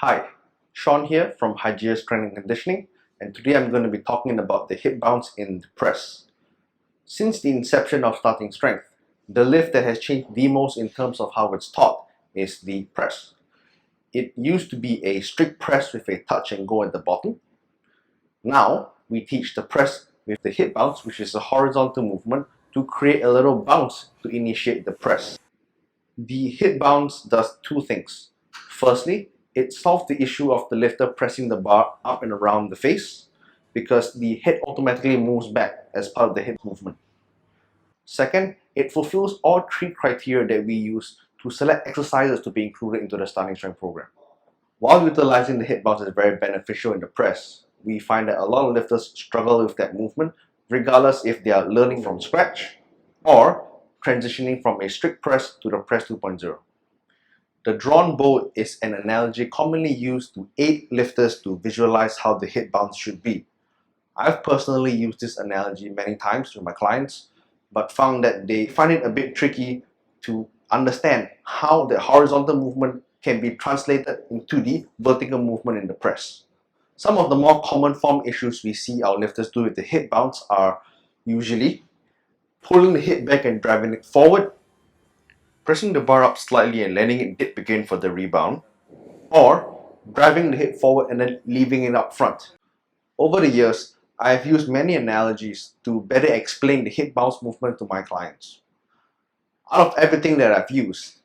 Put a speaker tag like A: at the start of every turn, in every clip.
A: Hi, Sean here from Hygieia Strength and Conditioning, and today I'm going to be talking about the hip bounce in the press. Since the inception of Starting Strength, the lift that has changed the most in terms of how it's taught is the press. It used to be a strict press with a touch and go at the bottom. Now we teach the press with the hip bounce, which is a horizontal movement to create a little bounce to initiate the press. The hip bounce does two things. Firstly, it solves the issue of the lifter pressing the bar up and around the face because the head automatically moves back as part of the hip movement. Second, it fulfills all three criteria that we use to select exercises to be included into the Starting Strength program. While utilizing the hip bounce is very beneficial in the press, we find that a lot of lifters struggle with that movement regardless if they are learning from scratch or transitioning from a strict press to the press 2.0. The drawn bow is an analogy commonly used to aid lifters to visualize how the hip bounce should be. I've personally used this analogy many times with my clients, but found that they find it a bit tricky to understand how the horizontal movement can be translated into the vertical movement in the press. Some of the more common form issues we see our lifters do with the hip bounce are usually pulling the hip back and driving it forward, pressing the bar up slightly and letting it dip again for the rebound, or driving the hip forward and then leaving it up front. Over the years, I have used many analogies to better explain the hip bounce movement to my clients. Out of everything that I've used,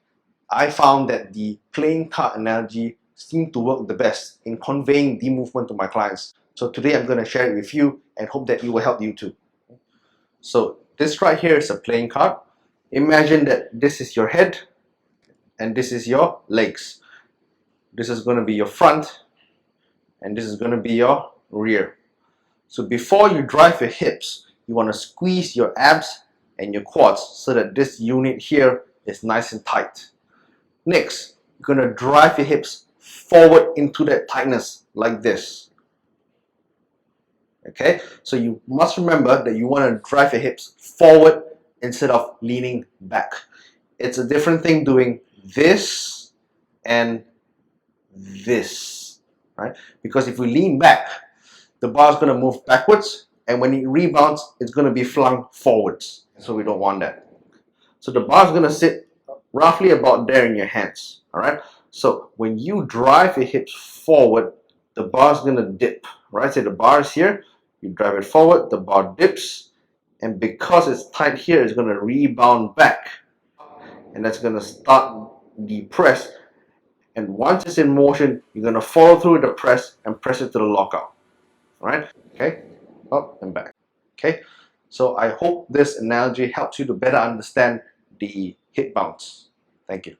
A: I found that the playing card analogy seemed to work the best in conveying the movement to my clients. So today I'm going to share it with you and hope that it will help you too. So this right here is a playing card. Imagine that this is your head and this is your legs. This is going to be your front and this is going to be your rear. So before you drive your hips, you want to squeeze your abs and your quads so that this unit here is nice and tight. Next, you're going to drive your hips forward into that tightness like this. Okay, so you must remember that you want to drive your hips forward instead of leaning back. It's a different thing doing this and this, right? Because if we lean back, the bar is going to move backwards, and when it rebounds, it's going to be flung forwards. So we don't want that. So the bar is going to sit roughly about there in your hands, all right? So when you drive your hips forward, the bar is going to dip, right? So the bar is here, you drive it forward, the bar dips, and because it's tight here, it's going to rebound back, and that's going to start the press. And once it's in motion, you're going to follow through the press and press it to the lockout. All right? Okay, up and back. Okay, so I hope this analogy helps you to better understand the hip bounce. Thank you.